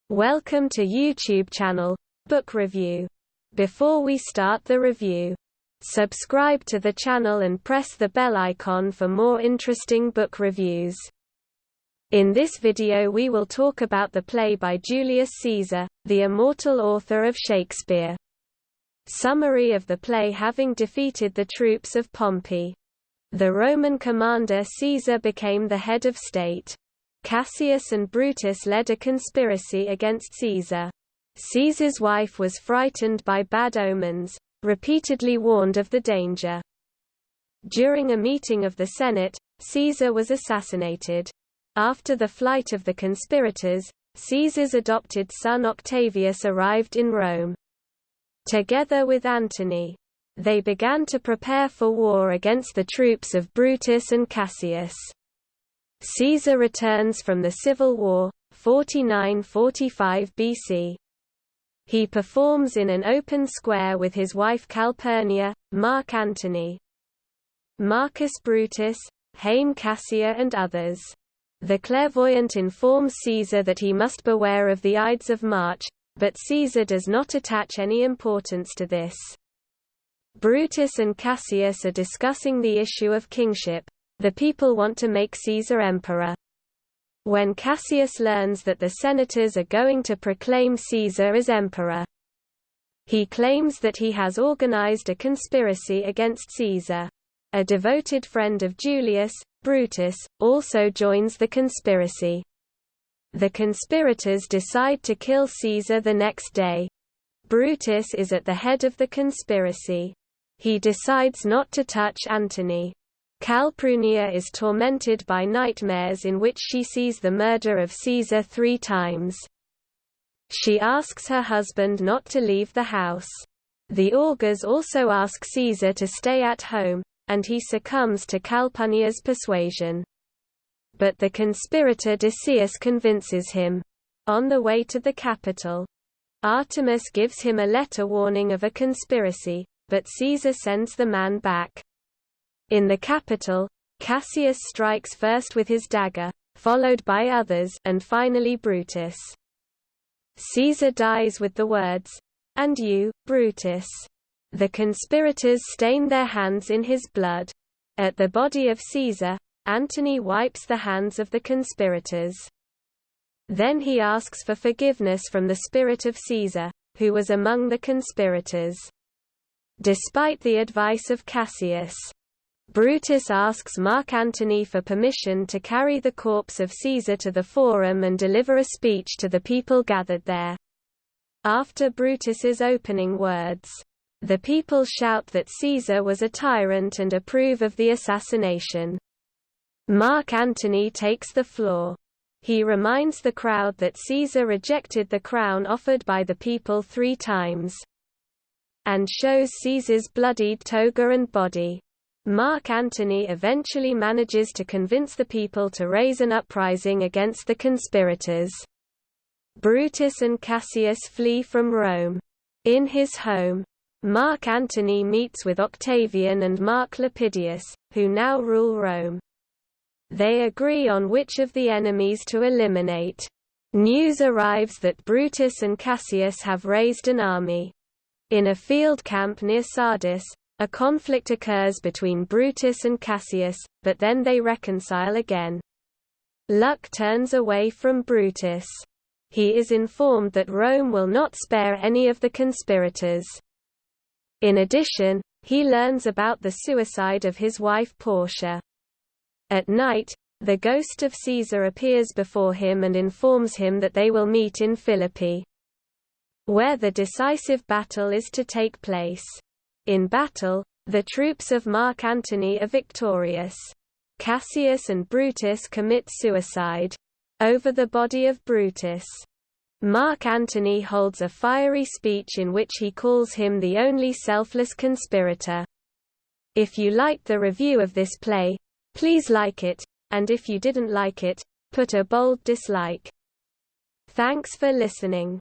Welcome to YouTube channel, Book Review. Before we start the review, subscribe to the channel and press the bell icon for more interesting book reviews. In this video we will talk about the play by Julius Caesar, the immortal author of Shakespeare. Summary of the play: having defeated the troops of Pompey, the Roman commander Caesar became the head of state. Cassius and Brutus led a conspiracy against Caesar. Caesar's wife was frightened by bad omens, repeatedly warned of the danger. During a meeting of the Senate, Caesar was assassinated. After the flight of the conspirators, Caesar's adopted son Octavius arrived in Rome. Together with Antony, they began to prepare for war against the troops of Brutus and Cassius. Caesar returns from the civil war, 49–45 BC. He performs in an open square with his wife Calpurnia, Mark Antony, Marcus Brutus, Haim Cassia and others. The clairvoyant informs Caesar that he must beware of the Ides of March, but Caesar does not attach any importance to this. Brutus and Cassius are discussing the issue of kingship. The people want to make Caesar emperor. When Cassius learns that the senators are going to proclaim Caesar as emperor, he claims that he has organized a conspiracy against Caesar. A devoted friend of Julius, Brutus, also joins the conspiracy. The conspirators decide to kill Caesar the next day. Brutus is at the head of the conspiracy. He decides not to touch Antony. Calpurnia is tormented by nightmares in which she sees the murder of Caesar 3 times. She asks her husband not to leave the house. The augurs also ask Caesar to stay at home, and he succumbs to Calpurnia's persuasion. But the conspirator Decius convinces him. On the way to the capital, Artemis gives him a letter warning of a conspiracy, but Caesar sends the man back. In the capital, Cassius strikes first with his dagger, followed by others, and finally Brutus. Caesar dies with the words, "And you, Brutus." The conspirators stain their hands in his blood. At the body of Caesar, Antony wipes the hands of the conspirators. Then he asks for forgiveness from the spirit of Caesar, who was among the conspirators. Despite the advice of Cassius, Brutus asks Mark Antony for permission to carry the corpse of Caesar to the Forum and deliver a speech to the people gathered there. After Brutus's opening words, the people shout that Caesar was a tyrant and approve of the assassination. Mark Antony takes the floor. He reminds the crowd that Caesar rejected the crown offered by the people 3 times, and shows Caesar's bloodied toga and body. Mark Antony eventually manages to convince the people to raise an uprising against the conspirators. Brutus and Cassius flee from Rome. In his home, Mark Antony meets with Octavian and Mark Lepidus, who now rule Rome. They agree on which of the enemies to eliminate. News arrives that Brutus and Cassius have raised an army. In a field camp near Sardis, a conflict occurs between Brutus and Cassius, but then they reconcile again. Luck turns away from Brutus. He is informed that Rome will not spare any of the conspirators. In addition, he learns about the suicide of his wife Portia. At night, the ghost of Caesar appears before him and informs him that they will meet in Philippi, where the decisive battle is to take place. In battle, the troops of Mark Antony are victorious. Cassius and Brutus commit suicide over the body of Brutus. Mark Antony holds a fiery speech in which he calls him the only selfless conspirator. If you liked the review of this play, please like it, and if you didn't like it, put a bold dislike. Thanks for listening.